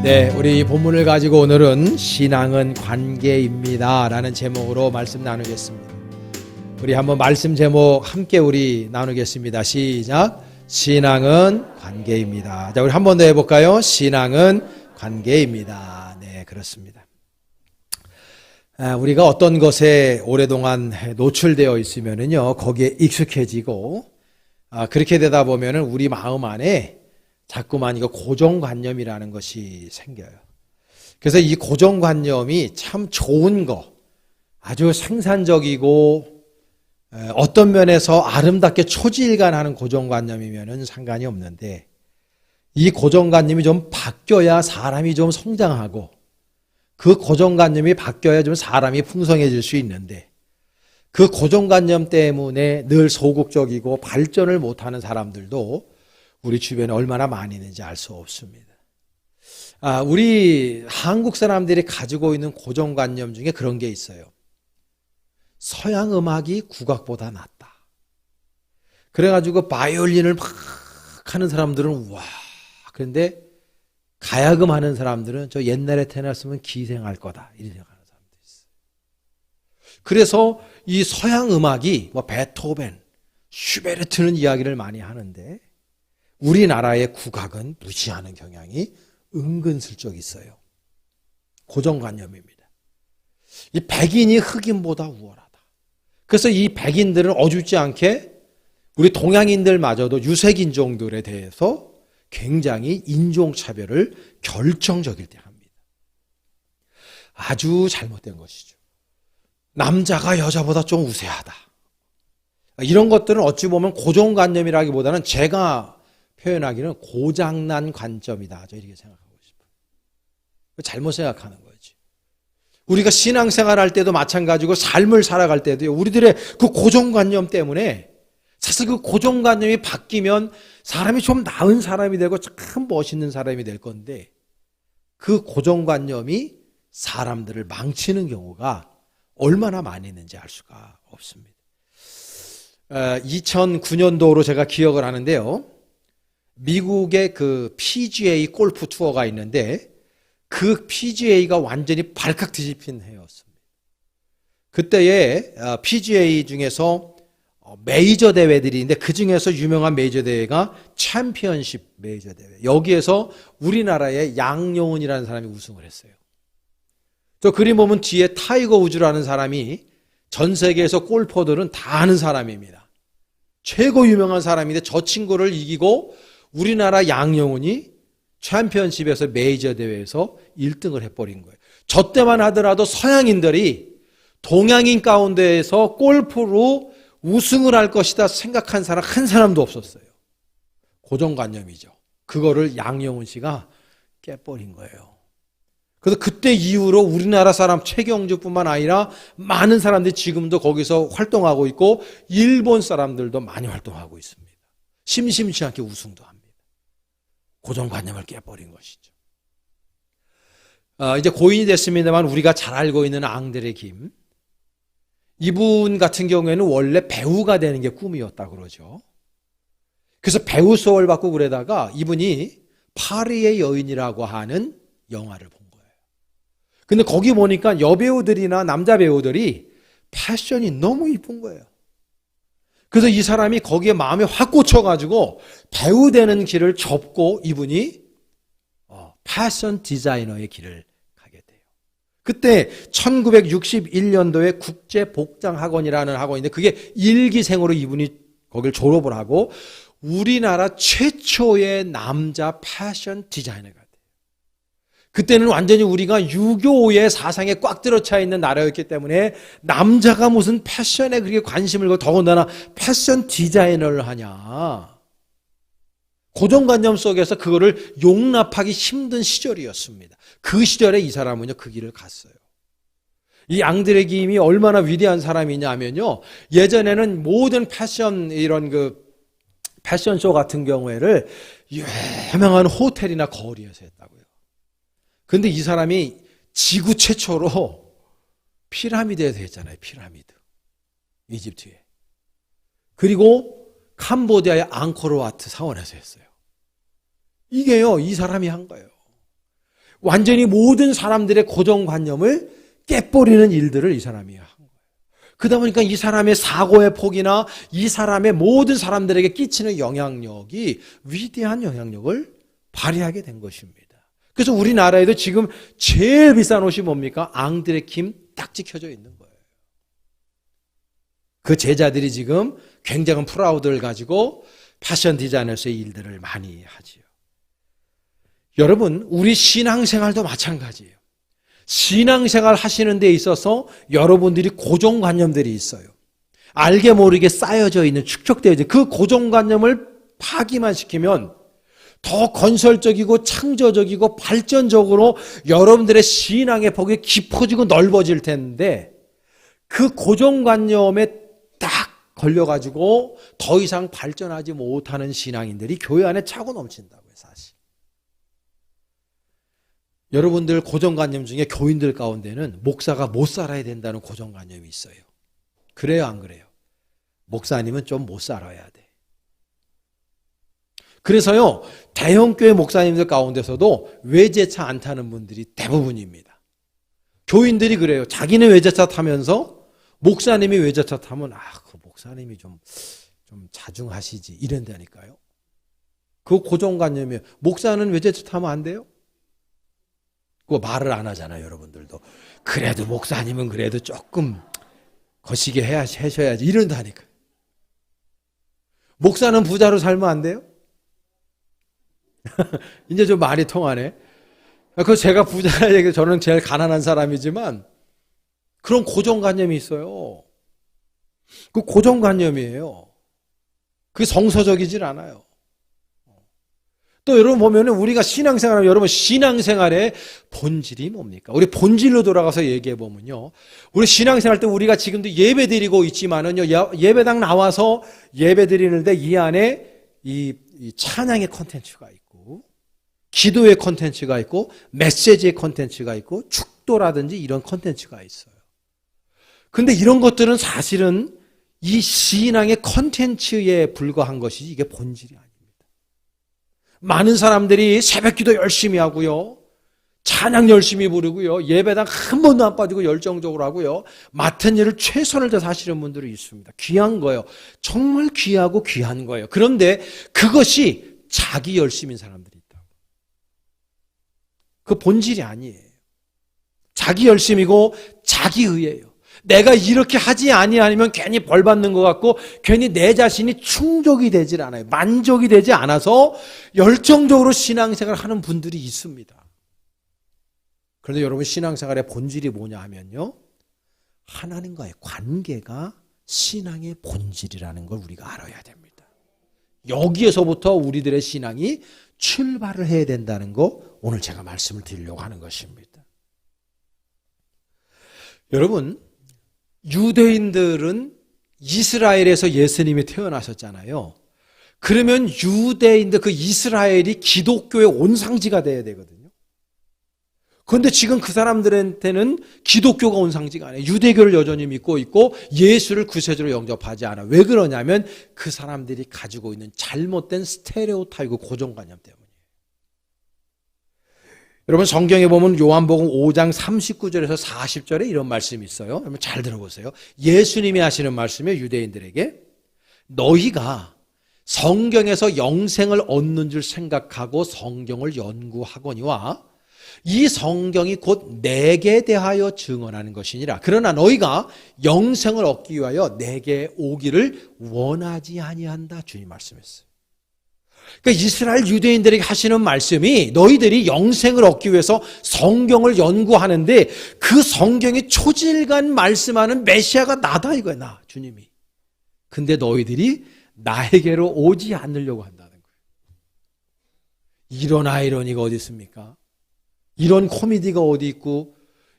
네, 우리 본문을 가지고 오늘은 신앙은 관계입니다 라는 제목으로 말씀 나누겠습니다. 우리 한번 말씀 제목 함께 우리 나누겠습니다. 시작. 신앙은 관계입니다. 자, 우리 한 번 더 해볼까요? 신앙은 관계입니다. 네, 그렇습니다. 우리가 어떤 것에 오랫동안 노출되어 있으면은요, 거기에 익숙해지고, 그렇게 되다 보면은 우리 마음 안에 자꾸만 이거 고정관념이라는 것이 생겨요. 그래서 이 고정관념이 참 좋은 거, 아주 생산적이고 어떤 면에서 아름답게 초지일관하는 고정관념이면은 상관이 없는데, 이 고정관념이 좀 바뀌어야 사람이 좀 성장하고, 그 고정관념이 바뀌어야 좀 사람이 풍성해질 수 있는데, 그 고정관념 때문에 늘 소극적이고 발전을 못하는 사람들도 우리 주변에 얼마나 많이 있는지 알 수 없습니다. 우리 한국 사람들이 가지고 있는 고정관념 중에 그런 게 있어요. 서양 음악이 국악보다 낫다. 그래가지고 바이올린을 막 하는 사람들은 와, 그런데 가야금 하는 사람들은 저 옛날에 태어났으면 기생할 거다, 이런 생각하는 사람도 있어요. 그래서 이 서양 음악이 뭐 베토벤, 슈베르트는 이야기를 많이 하는데, 우리나라의 국악은 무시하는 경향이 은근슬쩍 있어요. 고정관념입니다. 이 백인이 흑인보다 우월하다. 그래서 이 백인들은 어줍지 않게 우리 동양인들마저도 유색인종들에 대해서 굉장히 인종차별을 결정적일 때 합니다. 아주 잘못된 것이죠. 남자가 여자보다 좀 우세하다. 이런 것들은 어찌 보면 고정관념이라기보다는 제가 표현하기는 고장난 관점이다, 저 이렇게 생각하고 싶어요. 잘못 생각하는 거지. 우리가 신앙생활 할 때도 마찬가지고 삶을 살아갈 때도요, 우리들의 그 고정관념 때문에 사실 그 고정관념이 바뀌면 사람이 좀 나은 사람이 되고 참 멋있는 사람이 될 건데, 그 고정관념이 사람들을 망치는 경우가 얼마나 많이 있는지 알 수가 없습니다. 2009년도로 제가 기억을 하는데요, 미국의 그 PGA 골프 투어가 있는데, 그 PGA가 완전히 발칵 뒤집힌 해였습니다. 그때에 PGA 중에서 메이저 대회들이 있는데, 그 중에서 유명한 메이저 대회가 챔피언십 메이저 대회. 여기에서 우리나라의 양용은이라는 사람이 우승을 했어요. 저 그림 보면 뒤에 타이거 우즈라는 사람이 전 세계에서 골퍼들은 다 아는 사람입니다. 최고 유명한 사람인데, 저 친구를 이기고 우리나라 양용은이 챔피언십에서 메이저 대회에서 1등을 해버린 거예요. 저 때만 하더라도 서양인들이 동양인 가운데에서 골프로 우승을 할 것이다 생각한 사람 한 사람도 없었어요. 고정관념이죠. 그거를 양용은 씨가 깨버린 거예요. 그래서 그때 이후로 우리나라 사람 최경주뿐만 아니라 많은 사람들이 지금도 거기서 활동하고 있고, 일본 사람들도 많이 활동하고 있습니다. 심심치 않게 우승도 합니다. 고정관념을 깨버린 것이죠. 이제 고인이 됐습니다만 우리가 잘 알고 있는 앙드레 김, 이분 같은 경우에는 원래 배우가 되는 게 꿈이었다 그러죠. 그래서 배우 수업을 받고 그러다가 이분이 파리의 여인이라고 하는 영화를 본 거예요. 근데 거기 보니까 여배우들이나 남자 배우들이 패션이 너무 이쁜 거예요. 그래서 이 사람이 거기에 마음에 확 꽂혀가지고 배우 되는 길을 접고 이분이 패션 디자이너의 길을 가게 돼요. 그때 1961년도에 국제복장학원이라는 학원인데, 그게 일기생으로 이분이 거길 졸업을 하고 우리나라 최초의 남자 패션 디자이너가 돼요. 그때는 완전히 우리가 유교의 사상에 꽉 들어차 있는 나라였기 때문에 남자가 무슨 패션에 그렇게 관심을 갖고, 더군다나 패션 디자이너를 하냐. 고정관념 속에서 그거를 용납하기 힘든 시절이었습니다. 그 시절에 이 사람은요, 그 길을 갔어요. 이 앙드레 김이 얼마나 위대한 사람이냐면요, 예전에는 모든 패션, 이런 그 패션쇼 같은 경우에를 유명한 호텔이나 거리에서 했다고요. 근데 이 사람이 지구 최초로 피라미드에서 했잖아요. 피라미드. 이집트에. 그리고 캄보디아의 앙코르와트 사원에서 했어요. 이게요, 이 사람이 한 거예요. 완전히 모든 사람들의 고정관념을 깨버리는 일들을 이 사람이 한 거예요. 그러다 보니까 이 사람의 사고의 폭이나 이 사람의 모든 사람들에게 끼치는 영향력이 위대한 영향력을 발휘하게 된 것입니다. 그래서 우리나라에도 지금 제일 비싼 옷이 뭡니까? 앙드레 킴 딱 찍혀져 있는 거예요. 그 제자들이 지금 굉장한 프라우드를 가지고 패션 디자이너스의 일들을 많이 하지요. 여러분, 우리 신앙생활도 마찬가지예요. 신앙생활 하시는 데 있어서 여러분들이 고정관념들이 있어요. 알게 모르게 쌓여져 있는, 축적되어 있는 그 고정관념을 파기만 시키면 더 건설적이고 창조적이고 발전적으로 여러분들의 신앙의 폭이 깊어지고 넓어질 텐데, 그 고정관념에 딱 걸려가지고 더 이상 발전하지 못하는 신앙인들이 교회 안에 차고 넘친다고요, 사실. 여러분들 고정관념 중에 교인들 가운데는 목사가 못 살아야 된다는 고정관념이 있어요. 그래요, 안 그래요? 목사님은 좀 못 살아야 돼. 그래서요, 대형교회 목사님들 가운데서도 외제차 안 타는 분들이 대부분입니다. 교인들이 그래요. 자기는 외제차 타면서 목사님이 외제차 타면 그 목사님이 좀 자중하시지 이런다니까요. 그 고정관념이에요. 목사는 외제차 타면 안 돼요? 그거 말을 안 하잖아요, 여러분들도. 그래도 목사님은 그래도 조금 거시게 하셔야지 이런다니까요. 목사는 부자로 살면 안 돼요? 이제 좀 말이 통하네. 그 제가 부자라 저는 제일 가난한 사람이지만 그런 고정관념이 있어요. 그 고정관념이에요. 그게 정서적이질 않아요. 또 여러분 보면 우리가 신앙생활하면 여러분 신앙생활의 본질이 뭡니까? 우리 본질로 돌아가서 얘기해 보면요. 우리 신앙생활 때 우리가 지금도 예배 드리고 있지만은요. 예배당 나와서 예배 드리는데 이 안에 이 찬양의 콘텐츠가 있고 기도의 콘텐츠가 있고 메시지의 콘텐츠가 있고 축도라든지 이런 콘텐츠가 있어요. 근데 이런 것들은 사실은 이 신앙의 콘텐츠에 불과한 것이지 이게 본질이 아닙니다. 많은 사람들이 새벽기도 열심히 하고요. 찬양 열심히 부르고요. 예배당 한 번도 안 빠지고 열정적으로 하고요. 맡은 일을 최선을 다해서 하시는 분들이 있습니다. 귀한 거예요. 정말 귀하고 귀한 거예요. 그런데 그것이 자기 열심인 사람들이 있다고. 그 본질이 아니에요. 자기 열심이고 자기 의예요. 내가 이렇게 하지 아니하면 괜히 벌 받는 것 같고 괜히 내 자신이 충족이 되질 않아요. 만족이 되지 않아서 열정적으로 신앙생활을 하는 분들이 있습니다. 그런데 여러분 신앙생활의 본질이 뭐냐 하면요. 하나님과의 관계가 신앙의 본질이라는 걸 우리가 알아야 됩니다. 여기에서부터 우리들의 신앙이 출발을 해야 된다는 거 오늘 제가 말씀을 드리려고 하는 것입니다. 여러분 유대인들은 이스라엘에서 예수님이 태어나셨잖아요. 그러면 유대인들 그 이스라엘이 기독교의 온상지가 돼야 되거든요. 그런데 지금 그 사람들한테는 기독교가 온상지가 아니에요. 유대교를 여전히 믿고 있고 예수를 구세주로 영접하지 않아. 왜 그러냐면 그 사람들이 가지고 있는 잘못된 스테레오타입이고 고정관념 때문이에요. 여러분 성경에 보면 요한복음 5장 39절에서 40절에 이런 말씀이 있어요. 여러분 잘 들어보세요. 예수님이 하시는 말씀이에요. 유대인들에게 너희가 성경에서 영생을 얻는 줄 생각하고 성경을 연구하거니와 이 성경이 곧 내게 대하여 증언하는 것이니라. 그러나 너희가 영생을 얻기 위하여 내게 오기를 원하지 아니한다. 주님 말씀했어요. 그러니까 이스라엘 유대인들에게 하시는 말씀이 너희들이 영생을 얻기 위해서 성경을 연구하는데 그 성경의 초질간 말씀하는 메시아가 나다 이거야. 나 주님이. 근데 너희들이 나에게로 오지 않으려고 한다는 거예요. 이런 아이러니가 어디 있습니까? 이런 코미디가 어디 있고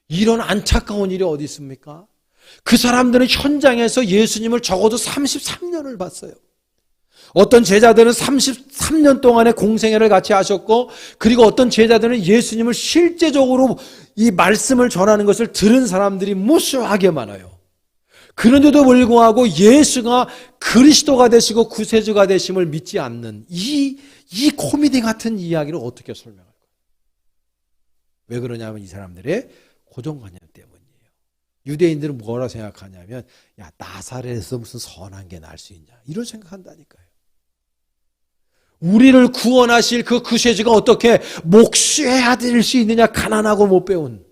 이런 안타까운 일이 어디 있습니까? 그 사람들은 현장에서 예수님을 적어도 33년을 봤어요. 어떤 제자들은 33년 동안의 공생애를 같이 하셨고, 그리고 어떤 제자들은 예수님을 실제적으로 이 말씀을 전하는 것을 들은 사람들이 무수하게 많아요. 그런데도 불구하고 예수가 그리스도가 되시고 구세주가 되심을 믿지 않는 이 코미디 같은 이야기를 어떻게 설명할까요? 왜 그러냐면 이 사람들의 고정관념 때문이에요. 유대인들은 뭐라 생각하냐면, 야, 나사렛에서 무슨 선한 게 날 수 있냐, 이런 생각한다니까요. 우리를 구원하실 그 구세주가 어떻게 목수의 아들일 수 있느냐, 가난하고 못 배운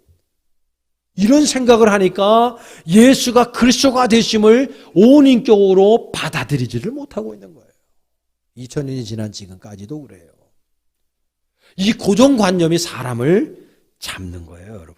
이런 생각을 하니까 예수가 그리스도가 되심을 온 인격으로 받아들이지를 못하고 있는 거예요. 2000년이 지난 지금까지도 그래요. 이 고정관념이 사람을 잡는 거예요, 여러분.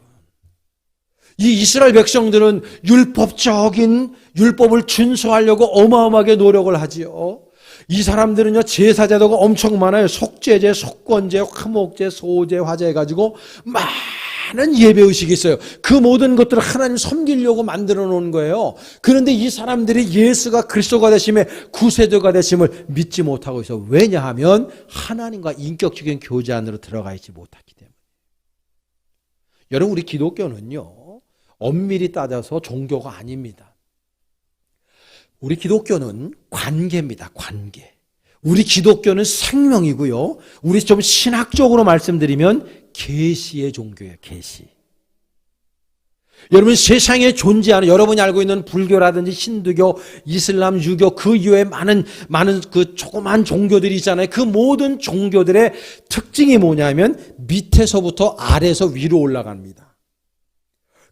이 이스라엘 백성들은 율법적인 율법을 준수하려고 어마어마하게 노력을 하지요. 이 사람들은요, 제사제도가 엄청 많아요. 속죄제, 속건제, 화목제, 소제, 화제 해가지고 많은 예배의식이 있어요. 그 모든 것들을 하나님 섬기려고 만들어 놓은 거예요. 그런데 이 사람들이 예수가 그리스도가 되심에 구세주가 되심을 믿지 못하고 있어요. 왜냐하면 하나님과 인격적인 교제 안으로 들어가 있지 못하기 때문에. 여러분, 우리 기독교는요, 엄밀히 따져서 종교가 아닙니다. 우리 기독교는 관계입니다. 관계. 우리 기독교는 생명이고요. 우리 좀 신학적으로 말씀드리면 계시의 종교예요. 계시. 여러분, 세상에 존재하는, 여러분이 알고 있는 불교라든지 힌두교, 이슬람, 유교, 그 이외에 많은 그 조그만 종교들이 있잖아요. 그 모든 종교들의 특징이 뭐냐면 밑에서부터 아래에서 위로 올라갑니다.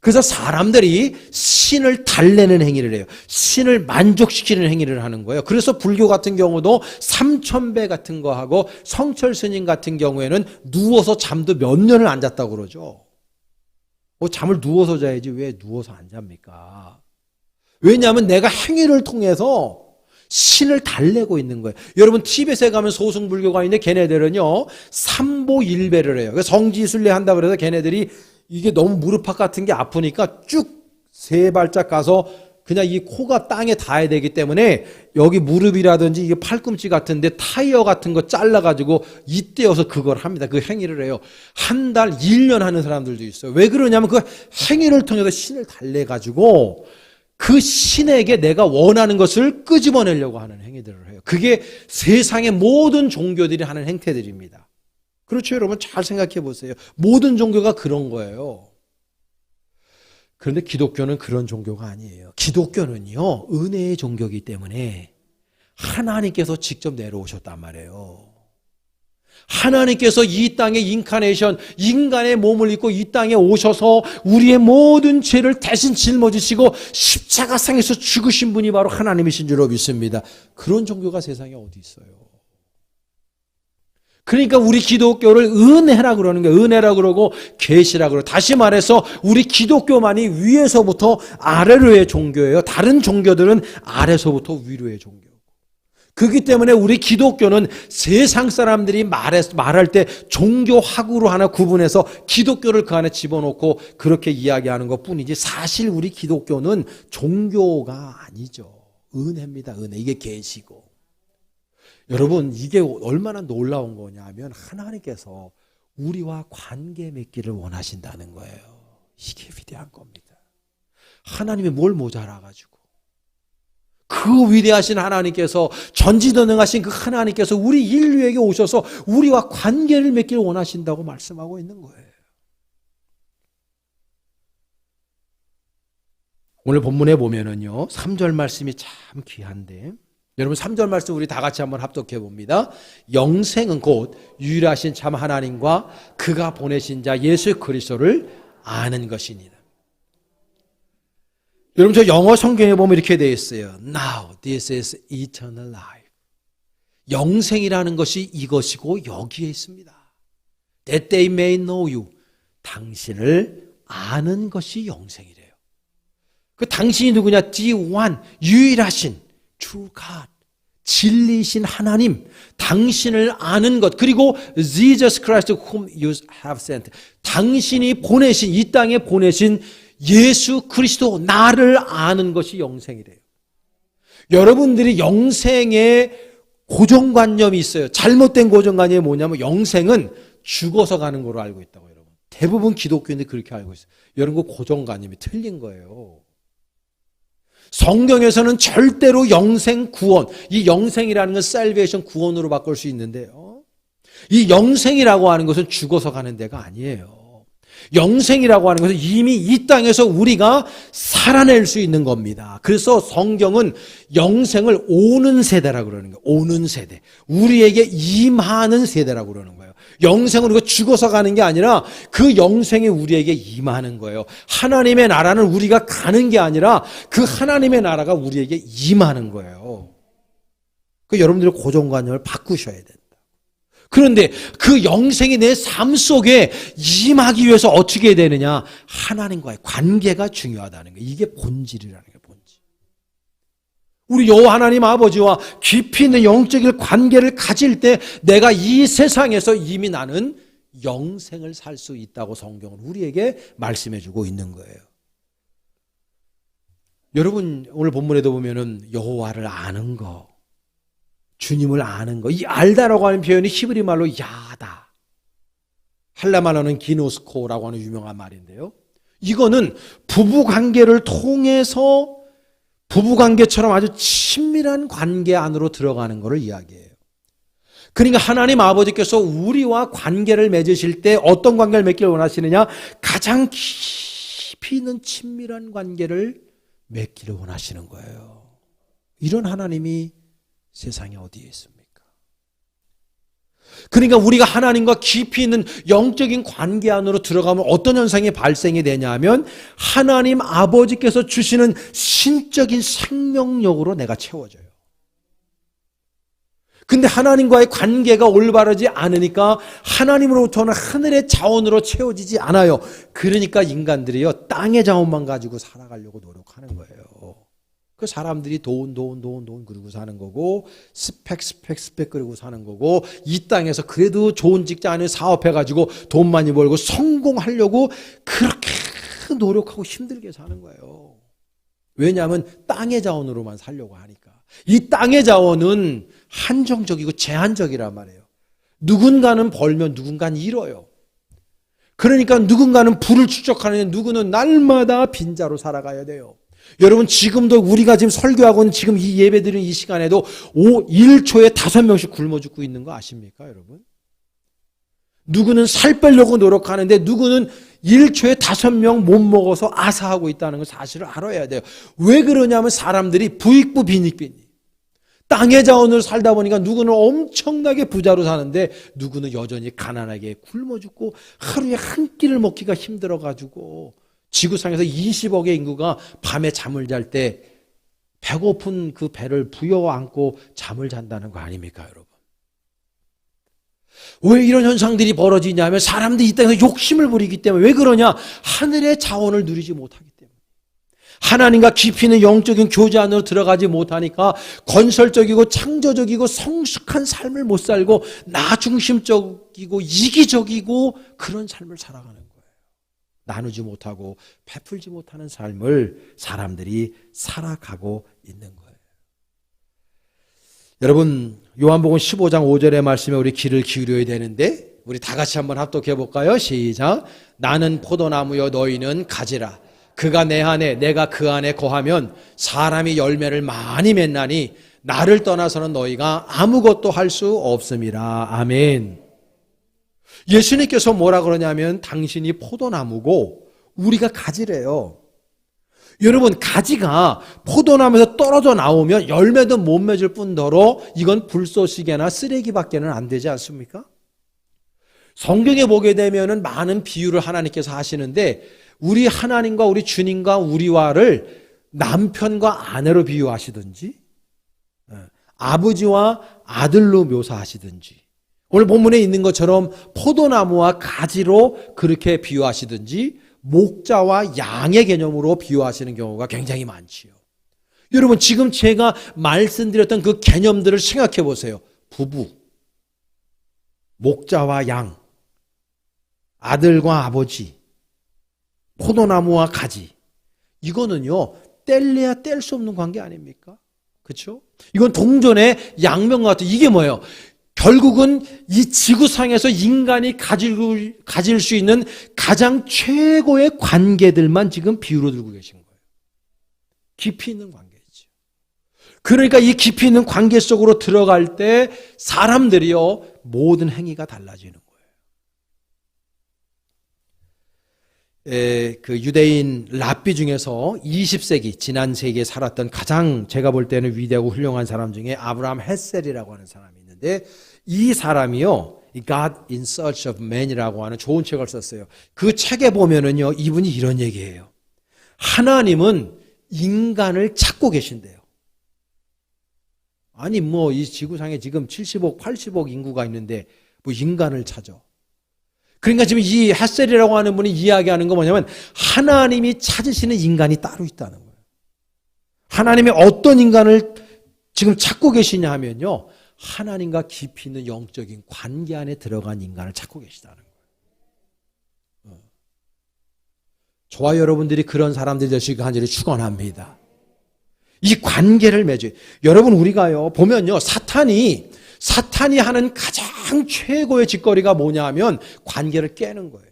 그래서 사람들이 신을 달래는 행위를 해요. 신을 만족시키는 행위를 하는 거예요. 그래서 불교 같은 경우도 삼천배 같은 거 하고, 성철 스님 같은 경우에는 누워서 잠도 몇 년을 안 잤다고 그러죠. 잠을 누워서 자야지 왜 누워서 안 잡니까? 왜냐하면 내가 행위를 통해서 신을 달래고 있는 거예요. 여러분, 티벳에 가면 소승불교가 있는데 걔네들은요, 삼보일배를 해요. 성지순례 한다 그래서 걔네들이 이게 너무 무릎팍 같은 게 아프니까 쭉 세 발짝 가서 그냥 이 코가 땅에 닿아야 되기 때문에 여기 무릎이라든지 이게 팔꿈치 같은데 타이어 같은 거 잘라가지고 이때여서 그걸 합니다. 그 행위를 해요. 한 달, 1년 하는 사람들도 있어요. 왜 그러냐면 그 행위를 통해서 신을 달래가지고 그 신에게 내가 원하는 것을 끄집어내려고 하는 행위들을 해요. 그게 세상의 모든 종교들이 하는 행태들입니다. 그렇죠, 여러분? 잘 생각해 보세요. 모든 종교가 그런 거예요. 그런데 기독교는 그런 종교가 아니에요. 기독교는요, 은혜의 종교이기 때문에 하나님께서 직접 내려오셨단 말이에요. 하나님께서 이 땅에 인카네이션, 인간의 몸을 입고 이 땅에 오셔서 우리의 모든 죄를 대신 짊어지시고 십자가상에서 죽으신 분이 바로 하나님이신 줄로 믿습니다. 그런 종교가 세상에 어디 있어요? 그러니까 우리 기독교를 은혜라 그러는 거예요. 은혜라 그러고 계시라 그러고, 다시 말해서 우리 기독교만이 위에서부터 아래로의 종교예요. 다른 종교들은 아래서부터 위로의 종교고. 그렇기 때문에 우리 기독교는 세상 사람들이 말할 때 종교학으로 하나 구분해서 기독교를 그 안에 집어넣고 그렇게 이야기하는 것뿐이지, 사실 우리 기독교는 종교가 아니죠. 은혜입니다. 은혜. 이게 계시고. 여러분, 이게 얼마나 놀라운 거냐면 하나님께서 우리와 관계 맺기를 원하신다는 거예요. 이게 위대한 겁니다. 하나님이 뭘 모자라가지고, 그 위대하신 하나님께서, 전지전능하신 그 하나님께서 우리 인류에게 오셔서 우리와 관계를 맺기를 원하신다고 말씀하고 있는 거예요. 오늘 본문에 보면은요, 3절 말씀이 참 귀한데, 여러분 3절 말씀 우리 다 같이 한번 합독해 봅니다. 영생은 곧 유일하신 참 하나님과 그가 보내신 자 예수 그리스도를 아는 것이니라. 여러분, 저 영어 성경에 보면 이렇게 되어 있어요. Now this is eternal life. 영생이라는 것이 이것이고 여기에 있습니다. That they may know you. 당신을 아는 것이 영생이래요. 그 당신이 누구냐? The one, 유일하신 True God, 진리신 하나님, 당신을 아는 것, 그리고 Jesus Christ whom you have sent, 당신이 보내신, 이 땅에 보내신 예수 그리스도, 나를 아는 것이 영생이래요. 여러분들이 영생의 고정관념이 있어요. 잘못된 고정관념이 뭐냐면 영생은 죽어서 가는 거로 알고 있다고 여러분. 대부분 기독교인들이 그렇게 알고 있어요. 여러분 그 고정관념이 틀린 거예요. 성경에서는 절대로 영생 구원, 이 영생이라는 건 salvation 구원으로 바꿀 수 있는데요. 이 영생이라고 하는 것은 죽어서 가는 데가 아니에요. 영생이라고 하는 것은 이미 이 땅에서 우리가 살아낼 수 있는 겁니다. 그래서 성경은 영생을 오는 세대라고 그러는 거예요. 오는 세대. 우리에게 임하는 세대라고 그러는 거예요. 영생은 우리가 죽어서 가는 게 아니라 그 영생이 우리에게 임하는 거예요. 하나님의 나라는 우리가 가는 게 아니라 그 하나님의 나라가 우리에게 임하는 거예요. 그 여러분들의 고정관념을 바꾸셔야 된다. 그런데 그 영생이 내 삶 속에 임하기 위해서 어떻게 되느냐? 하나님과의 관계가 중요하다는 거예요. 이게 본질이라는 거예요. 본질. 우리 여호와 하나님 아버지와 깊이 있는 영적인 관계를 가질 때 내가 이 세상에서 이미 나는 영생을 살 수 있다고 성경은 우리에게 말씀해 주고 있는 거예요. 여러분 오늘 본문에도 보면은 여호와를 아는 거, 주님을 아는 거, 이 알다라고 하는 표현이 히브리 말로 야다, 할라말로는 기노스코라고 하는 유명한 말인데요. 이거는 부부관계를 통해서 부부관계처럼 아주 친밀한 관계 안으로 들어가는 것을 이야기해요. 그러니까 하나님 아버지께서 우리와 관계를 맺으실 때 어떤 관계를 맺기를 원하시느냐? 가장 깊이 있는 친밀한 관계를 맺기를 원하시는 거예요. 이런 하나님이 세상에 어디에 있습니까? 그러니까 우리가 하나님과 깊이 있는 영적인 관계 안으로 들어가면 어떤 현상이 발생이 되냐면 하나님 아버지께서 주시는 신적인 생명력으로 내가 채워져요. 근데 하나님과의 관계가 올바르지 않으니까 하나님으로부터는 하늘의 자원으로 채워지지 않아요. 그러니까 인간들이요, 땅의 자원만 가지고 살아가려고 노력하는 거예요. 그 사람들이 돈 그러고 사는 거고, 스펙 그러고 사는 거고, 이 땅에서 그래도 좋은 직장에 사업해가지고 돈 많이 벌고 성공하려고 그렇게 노력하고 힘들게 사는 거예요. 왜냐하면 땅의 자원으로만 살려고 하니까. 이 땅의 자원은 한정적이고 제한적이란 말이에요. 누군가는 벌면 누군가는 잃어요. 그러니까 누군가는 부를 축적하는데 누구는 날마다 빈자로 살아가야 돼요. 여러분 지금도 우리가 지금 설교하고 있는 지금 이 예배 드리는 이 시간에도 1초에 5명씩 굶어 죽고 있는 거 아십니까 여러분? 누구는 살 빼려고 노력하는데 누구는 1초에 5명 못 먹어서 아사하고 있다는 걸 사실을 알아야 돼요. 왜 그러냐면 사람들이 부익부 빈익빈, 땅의 자원으로 살다 보니까 누구는 엄청나게 부자로 사는데 누구는 여전히 가난하게 굶어 죽고 하루에 한 끼를 먹기가 힘들어가지고 지구상에서 20억의 인구가 밤에 잠을 잘 때 배고픈 그 배를 부여안고 잠을 잔다는 거 아닙니까 여러분? 왜 이런 현상들이 벌어지냐면 사람들이 이 땅에서 욕심을 부리기 때문에. 왜 그러냐? 하늘의 자원을 누리지 못하기 때문에. 하나님과 깊이 있는 영적인 교제 안으로 들어가지 못하니까 건설적이고 창조적이고 성숙한 삶을 못 살고 나 중심적이고 이기적이고 그런 삶을 살아가는 거예요. 나누지 못하고 베풀지 못하는 삶을 사람들이 살아가고 있는 거예요. 여러분 요한복음 15장 5절의 말씀에 우리 귀를 기울여야 되는데 우리 다 같이 한번 합독해 볼까요? 시작. 나는 포도나무여 너희는 가지라. 그가 내 안에 내가 그 안에 거하면 사람이 열매를 많이 맺나니 나를 떠나서는 너희가 아무것도 할 수 없음이라. 아멘. 예수님께서 뭐라 그러냐면 당신이 포도나무고 우리가 가지래요. 여러분 가지가 포도나무에서 떨어져 나오면 열매도 못 맺을 뿐더러 이건 불쏘시개나 쓰레기밖에는 안 되지 않습니까? 성경에 보게 되면은 많은 비유를 하나님께서 하시는데 우리 하나님과 우리 주님과 우리와를 남편과 아내로 비유하시든지 아버지와 아들로 묘사하시든지 오늘 본문에 있는 것처럼 포도나무와 가지로 그렇게 비유하시든지 목자와 양의 개념으로 비유하시는 경우가 굉장히 많지요. 여러분 지금 제가 말씀드렸던 그 개념들을 생각해 보세요. 부부, 목자와 양, 아들과 아버지, 포도나무와 가지. 이거는요 뗄래야 뗄 수 없는 관계 아닙니까? 그렇죠? 이건 동전의 양면 같은 이게 뭐예요? 결국은 이 지구상에서 인간이 가질 수 있는 가장 최고의 관계들만 지금 비유로 들고 계신 거예요. 깊이 있는 관계죠. 그러니까 이 깊이 있는 관계 속으로 들어갈 때 사람들이요 모든 행위가 달라지는 거예요. 그 유대인 랍비 중에서 20세기 지난 세기에 살았던 가장 제가 볼 때는 위대하고 훌륭한 사람 중에 아브라함 헷셀이라고 하는 사람이 있는데 이 사람이요 God in Search of Man이라고 하는 좋은 책을 썼어요. 그 책에 보면은요 이분이 이런 얘기해요. 하나님은 인간을 찾고 계신대요. 아니 뭐 이 지구상에 지금 70억 80억 인구가 있는데 뭐 인간을 찾아. 그러니까 지금 이 헷셀이라고 하는 분이 이야기하는 건 뭐냐면 하나님이 찾으시는 인간이 따로 있다는 거예요. 하나님이 어떤 인간을 지금 찾고 계시냐 하면요. 하나님과 깊이 있는 영적인 관계 안에 들어간 인간을 찾고 계시다는 거예요. 저와 여러분들이 그런 사람들이 되시길 간절히 축원합니다. 이 관계를 맺어요. 여러분 우리가요 보면요 사탄이 하는 가장 최고의 짓거리가 뭐냐 하면 관계를 깨는 거예요.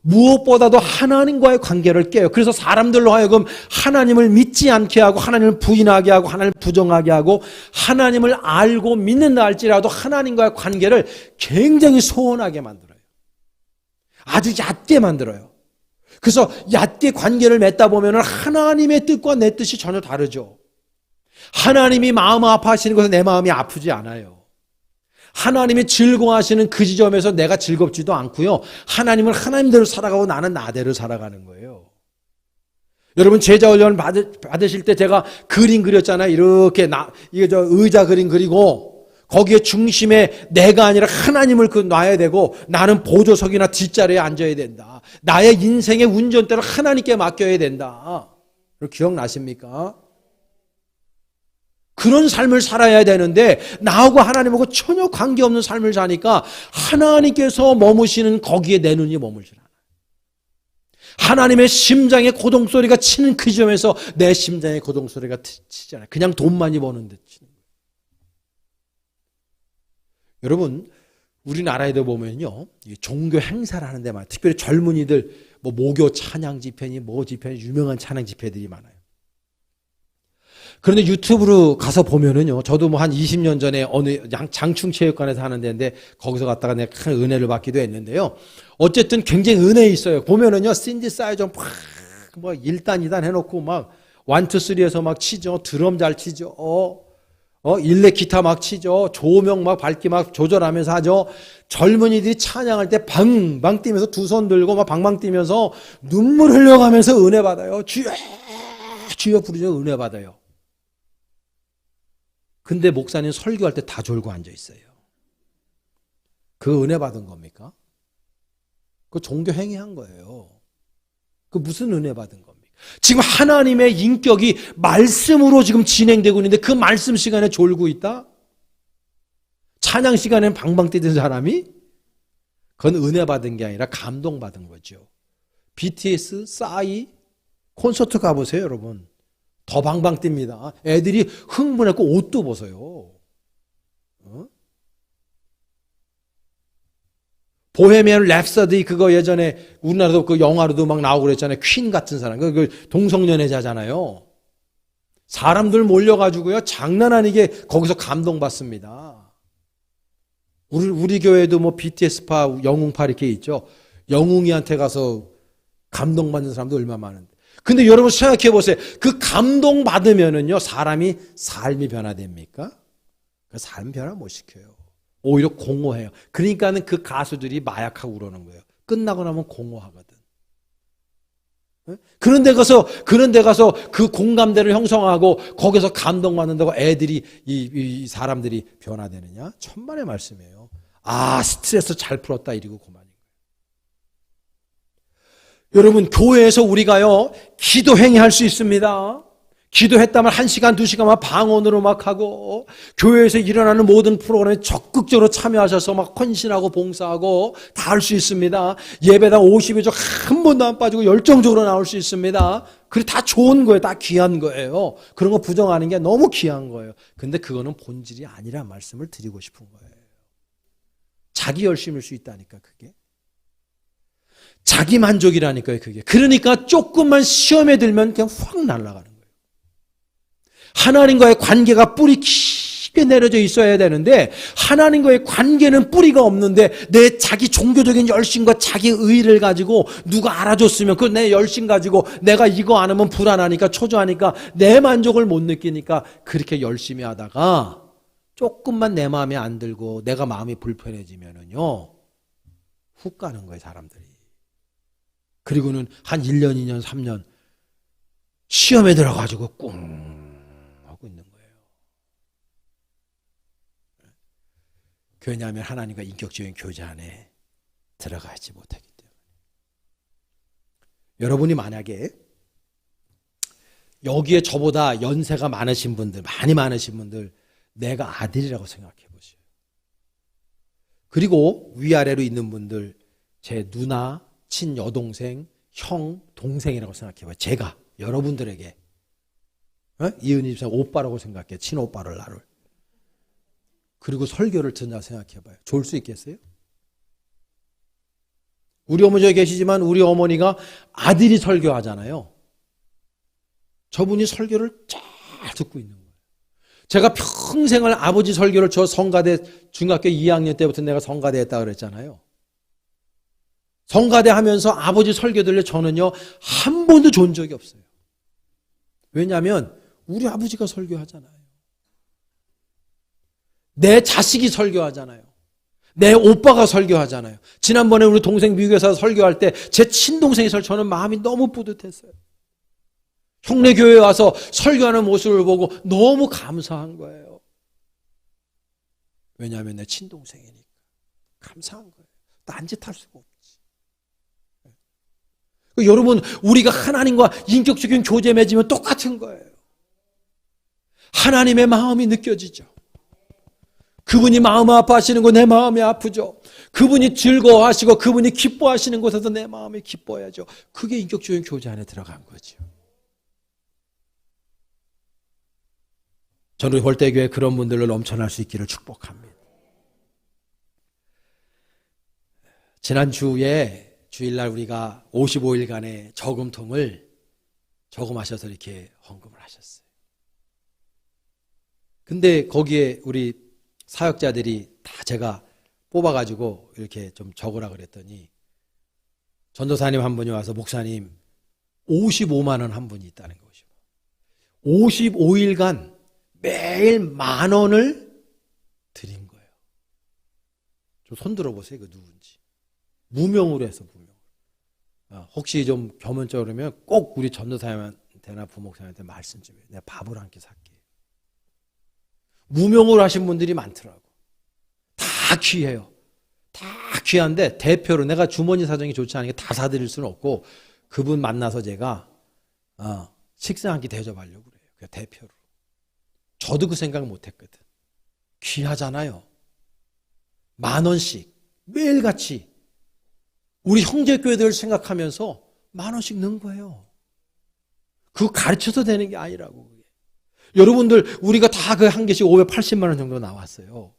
무엇보다도 하나님과의 관계를 깨요. 그래서 사람들로 하여금 하나님을 믿지 않게 하고 하나님을 부인하게 하고 하나님을 부정하게 하고 하나님을 알고 믿는다 할지라도 하나님과의 관계를 굉장히 소원하게 만들어요. 아주 얕게 만들어요. 그래서 얕게 관계를 맺다 보면 하나님의 뜻과 내 뜻이 전혀 다르죠. 하나님이 마음 아파하시는 것은 내 마음이 아프지 않아요. 하나님이 즐거워하시는 그 지점에서 내가 즐겁지도 않고요. 하나님은 하나님대로 살아가고 나는 나대로 살아가는 거예요. 여러분 제자 훈련 받으실 때 제가 그림 그렸잖아요. 이렇게 이게 저 의자 그림 그리고 거기에 중심에 내가 아니라 하나님을 놔야 되고 나는 보조석이나 뒷자리에 앉아야 된다. 나의 인생의 운전대를 하나님께 맡겨야 된다. 기억나십니까? 그런 삶을 살아야 되는데 나하고 하나님하고 전혀 관계없는 삶을 사니까 하나님께서 머무시는 거기에 내 눈이 머물지 않아요. 하나님의 심장의 고동소리가 치는 그 점에서 내 심장의 고동소리가 치지 않아요. 그냥 돈 많이 버는 듯 치는 거예요. 여러분 우리나라에도 보면요 종교 행사를 하는 데만 특별히 젊은이들 뭐 모교 찬양 집회니 뭐 집회니 유명한 찬양 집회들이 많아요. 그런데 유튜브로 가서 보면은요, 저도 뭐 한 20년 전에 어느 장충체육관에서 하는 데인데 거기서 갔다가 내가 큰 은혜를 받기도 했는데요. 어쨌든 굉장히 은혜 있어요. 보면은요, 신디사이저 뭐 1단, 2단 해놓고 막 1, 2, 3에서 막 치죠. 드럼 잘 치죠. 일렉 기타 막 치죠. 조명 막 밝기 막 조절하면서 하죠. 젊은이들이 찬양할 때 방방 뛰면서 두 손 들고 막 방방 뛰면서 눈물 흘려가면서 은혜 받아요. 주여, 주여 부르죠. 은혜 받아요. 근데 목사님 설교할 때 다 졸고 앉아 있어요. 그 은혜 받은 겁니까? 그 종교 행위한 거예요. 그 무슨 은혜 받은 겁니까? 지금 하나님의 인격이 말씀으로 지금 진행되고 있는데 그 말씀 시간에 졸고 있다? 찬양 시간에는 방방 뛰던 사람이? 그건 은혜 받은 게 아니라 감동 받은 거죠. BTS, 싸이 콘서트 가보세요, 여러분. 더 방방 뜁니다. 애들이 흥분했고 옷도 벗어요. 보헤미안 랩서디 그거 예전에 우리나라도 그 영화로도 막 나오고 그랬잖아요. 퀸 같은 사람. 그 동성연애자잖아요. 사람들 몰려가지고요. 장난 아니게 거기서 감동받습니다. 우리 교회도 뭐 BTS파, 영웅파 이렇게 있죠. 영웅이한테 가서 감동받는 사람도 얼마나 많은데. 근데 여러분 생각해 보세요. 그 감동 받으면은요, 사람이 삶이 변화됩니까? 그 삶 변화 못 시켜요. 오히려 공허해요. 그러니까는 그 가수들이 마약하고 그러는 거예요. 끝나고 나면 공허하거든. 그런 데 가서 그 공감대를 형성하고 거기서 감동받는다고 애들이 이 사람들이 변화되느냐? 천만의 말씀이에요. 아, 스트레스 잘 풀었다 이러고 그만인 거예요. 여러분 교회에서 우리가요 기도 행위할 수 있습니다. 기도했다면 1시간, 2시간만 방언으로 막 하고 교회에서 일어나는 모든 프로그램에 적극적으로 참여하셔서 막 헌신하고 봉사하고 다 할 수 있습니다. 예배당 50여 한 번도 안 빠지고 열정적으로 나올 수 있습니다. 그게 다 좋은 거예요. 다 귀한 거예요. 그런 거 부정하는 게 너무 귀한 거예요. 근데 그거는 본질이 아니란 말씀을 드리고 싶은 거예요. 자기 열심일 수 있다니까 그게. 자기 만족이라니까요 그게. 그러니까 조금만 시험에 들면 그냥 확 날아가는 거예요. 하나님과의 관계가 뿌리 깊게 내려져 있어야 되는데 하나님과의 관계는 뿌리가 없는데 내 자기 종교적인 열심과 자기 의의를 가지고 누가 알아줬으면 그 내 열심 가지고 내가 이거 안 하면 불안하니까 초조하니까 내 만족을 못 느끼니까 그렇게 열심히 하다가 조금만 내 마음에 안 들고 내가 마음이 불편해지면은요 훅 가는 거예요 사람들이. 그리고는 한 1년, 2년, 3년 시험에 들어가지고 꿍 하고 있는 거예요. 왜냐하면 하나님과 인격적인 교제 안에 들어가지 못하기 때문에. 여러분이 만약에 여기에 저보다 연세가 많으신 분들, 많이 많으신 분들 내가 아들이라고 생각해 보세요. 그리고 위아래로 있는 분들 제 누나, 친여동생, 형, 동생이라고 생각해 봐요. 제가 여러분들에게 이은희 집사 오빠라고 생각해. 친오빠를 나를. 그리고 설교를 듣는다 생각해 봐요. 좋을 수 있겠어요? 우리 어머니 저기 계시지만 우리 어머니가 아들이 설교하잖아요. 저분이 설교를 잘 듣고 있는 거예요. 제가 평생을 아버지 설교를 저 성가대 중학교 2학년 때부터 내가 성가대 했다고 그랬잖아요. 성가대 하면서 아버지 설교 들려 저는요 한 번도 좋은 적이 없어요. 왜냐하면 우리 아버지가 설교하잖아요. 내 자식이 설교하잖아요. 내 오빠가 설교하잖아요. 지난번에 우리 동생 미국에서 설교할 때 제 친동생이 저는 마음이 너무 뿌듯했어요. 형네 교회에 와서 설교하는 모습을 보고 너무 감사한 거예요. 왜냐하면 내 친동생이니까. 감사한 거예요. 딴짓할 수가 없지. 여러분 우리가 하나님과 인격적인 교제 맺으면 똑같은 거예요. 하나님의 마음이 느껴지죠. 그분이 마음 아파하시는 거 내 마음이 아프죠. 그분이 즐거워하시고 그분이 기뻐하시는 곳에서 내 마음이 기뻐야죠. 그게 인격적인 교제 안에 들어간 거죠. 저는 홀대교회 그런 분들로 넘쳐날 수 있기를 축복합니다. 지난주에 주일날 우리가 55일간의 저금통을 저금하셔서 이렇게 헌금을 하셨어요. 근데 거기에 우리 사역자들이 다 제가 뽑아가지고 이렇게 좀 적으라 그랬더니 전도사님 한 분이 와서 목사님 55만 원 한 분이 있다는 것이고 55일간 매일 10,000원을 드린 거예요. 좀 손 들어보세요. 그 누군지. 무명으로 해서 무명. 혹시 좀 겸언적으로 그러면 꼭 우리 전도사님한테나 부목사님한테 말씀 좀 해요. 내가 밥을 한 끼 살게. 무명으로 하신 분들이 많더라고. 다 귀해요. 다 귀한데 대표로 내가 주머니 사정이 좋지 않으니까 다 사드릴 수는 없고 그분 만나서 제가 식사 한 끼 대접하려고 그래요. 그냥 대표로. 저도 그 생각 못했거든. 귀하잖아요. 10,000원씩 매일같이 우리 형제교회들 생각하면서 10,000원씩 넣은 거예요. 그거 가르쳐서 되는 게 아니라고. 여러분들 우리가 다 그 한 개씩 580만 원 정도 나왔어요.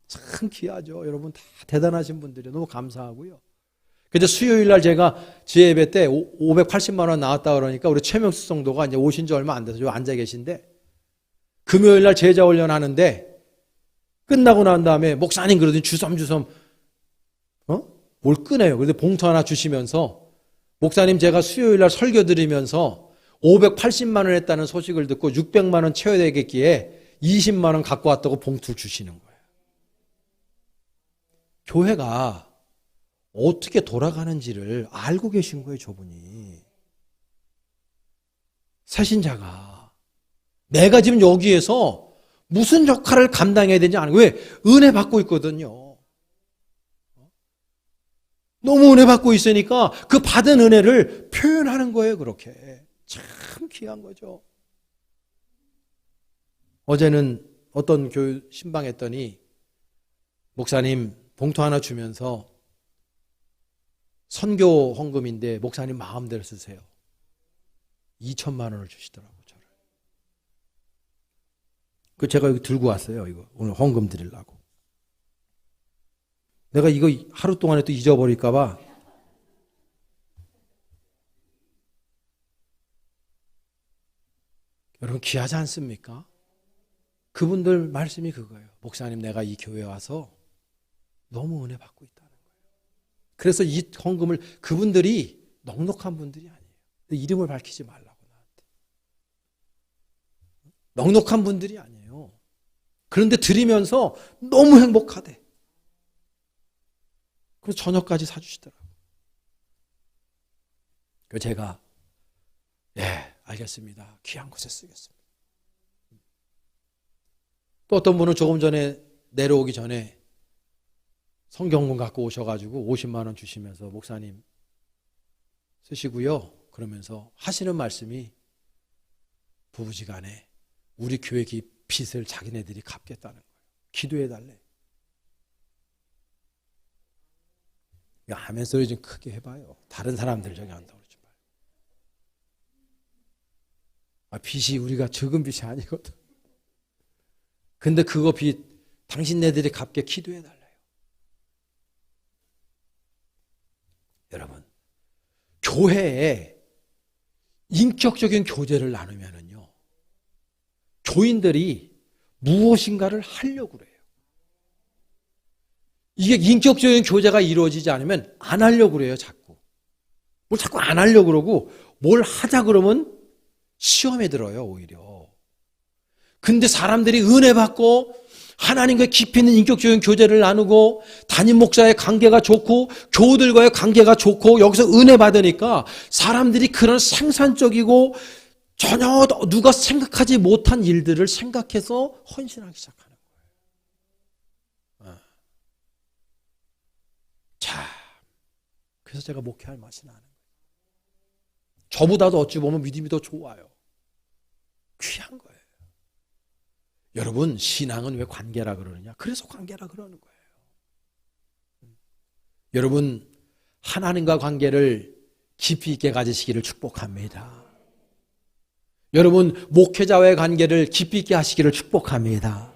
참 귀하죠. 여러분 다 대단하신 분들이 너무 감사하고요. 근데 수요일 날 제가 지혜예배 때 580만 원 나왔다 그러니까 우리 최명수 성도가 이제 오신 지 얼마 안 돼서 여기 앉아 계신데 금요일 날 제자 훈련 하는데 끝나고 난 다음에 목사님 그러더니 주섬주섬 뭘 꺼내요. 그런데 봉투 하나 주시면서 목사님 제가 수요일 날 설교 드리면서 580만 원 했다는 소식을 듣고 600만 원 채워야 되겠기에 20만 원 갖고 왔다고 봉투를 주시는 거예요. 교회가 어떻게 돌아가는지를 알고 계신 거예요, 저분이. 새신자가. 내가 지금 여기에서 무슨 역할을 감당해야 되는지 아는 거예요. 왜? 은혜 받고 있거든요. 너무 은혜 받고 있으니까 그 받은 은혜를 표현하는 거예요, 그렇게. 참 귀한 거죠. 어제는 어떤 교회 신방했더니 목사님 봉투 하나 주면서 선교 헌금인데 목사님 마음대로 쓰세요. 2천만 원을 주시더라고요. 저를. 그 제가 여기 들고 왔어요. 이거 오늘 헌금 드리려고. 내가 이거 하루 동안에 또 잊어버릴까 봐 여러분 귀하지 않습니까? 그분들 말씀이 그거예요. 목사님 내가 이 교회에 와서 너무 은혜 받고 있다는 거예요. 그래서 이 헌금을 그분들이 넉넉한 분들이 아니에요. 이름을 밝히지 말라고 나한테. 넉넉한 분들이 아니에요. 그런데 드리면서 너무 행복하대. 그래서 저녁까지 사주시더라고요. 그래서 제가 알겠습니다. 귀한 곳에 쓰겠습니다. 또 어떤 분은 조금 전에 내려오기 전에 성경문 갖고 오셔가지고 50만 원 주시면서 목사님 쓰시고요. 그러면서 하시는 말씀이 부부지간에 우리 교회 빚을 자기네들이 갚겠다는 거예요. 기도해달래. 아멘 소리 좀 크게 해봐요. 다른 사람들 저기 한다고 그러지 말고. 빚이 우리가 적은 빚이 아니거든. 근데 그거 빚 당신네들이 갚게 기도해달래요. 여러분, 교회에 인격적인 교제를 나누면은요, 교인들이 무엇인가를 하려고 그래요. 이게 인격적인 교제가 이루어지지 않으면 안 하려고 그래요, 자꾸. 뭘 자꾸 안 하려고 그러고, 뭘 하자 그러면 시험에 들어요, 오히려. 근데 사람들이 은혜 받고, 하나님과 깊이 있는 인격적인 교제를 나누고, 담임 목사의 관계가 좋고, 교우들과의 관계가 좋고, 여기서 은혜 받으니까 사람들이 그런 생산적이고, 전혀 누가 생각하지 못한 일들을 생각해서 헌신하기 시작하는 거예요. 자, 그래서 제가 목회할 맛이 나는 거예요. 저보다도 어찌 보면 믿음이 더 좋아요. 귀한 거예요. 여러분, 신앙은 왜 관계라 그러느냐? 그래서 관계라 그러는 거예요. 여러분, 하나님과 관계를 깊이 있게 가지시기를 축복합니다. 여러분, 목회자와의 관계를 깊이 있게 하시기를 축복합니다.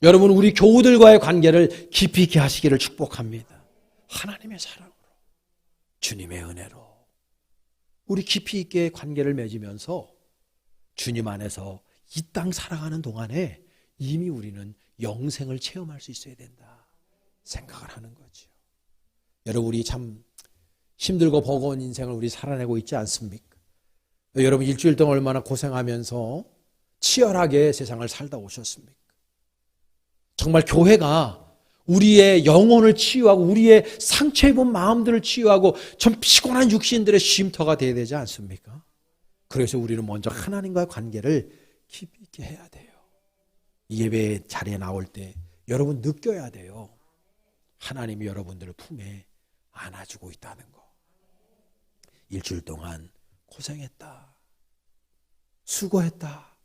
여러분, 우리 교우들과의 관계를 깊이 있게 하시기를 축복합니다. 하나님의 사랑으로, 주님의 은혜로 우리 깊이 있게 관계를 맺으면서 주님 안에서 이 땅 살아가는 동안에 이미 우리는 영생을 체험할 수 있어야 된다 생각을 하는 거죠. 여러분, 우리 참 힘들고 버거운 인생을 우리 살아내고 있지 않습니까? 여러분, 일주일 동안 얼마나 고생하면서 치열하게 세상을 살다 오셨습니까? 정말 교회가 우리의 영혼을 치유하고 우리의 상처 입은 마음들을 치유하고 좀 피곤한 육신들의 쉼터가 되어야 되지 않습니까? 그래서 우리는 먼저 하나님과의 관계를 깊이 있게 해야 돼요. 예배 자리에 나올 때 여러분 느껴야 돼요. 하나님이 여러분들을 품에 안아주고 있다는 거. 일주일 동안 고생했다. 수고했다.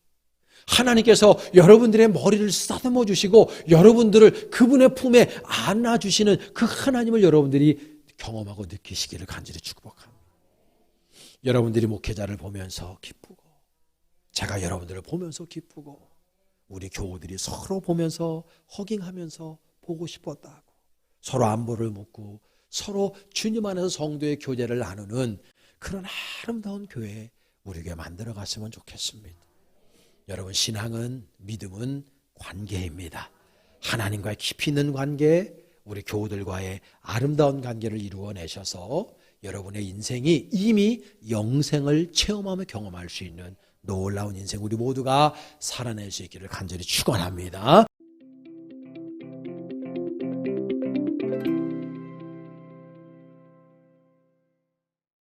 하나님께서 여러분들의 머리를 쓰다듬어 주시고 여러분들을 그분의 품에 안아주시는 그 하나님을 여러분들이 경험하고 느끼시기를 간절히 축복합니다. 여러분들이 목회자를 보면서 기쁘고 제가 여러분들을 보면서 기쁘고 우리 교우들이 서로 보면서 허깅하면서 보고 싶었다고 서로 안부를 묻고 서로 주님 안에서 성도의 교제를 나누는 그런 아름다운 교회 우리에게 만들어 갔으면 좋겠습니다. 여러분, 신앙은 믿음은 관계입니다. 하나님과의 깊이 있는 관계, 우리 교우들과의 아름다운 관계를 이루어내셔서 여러분의 인생이 이미 영생을 체험하며 경험할 수 있는 놀라운 인생 우리 모두가 살아낼 수 있기를 간절히 축원합니다.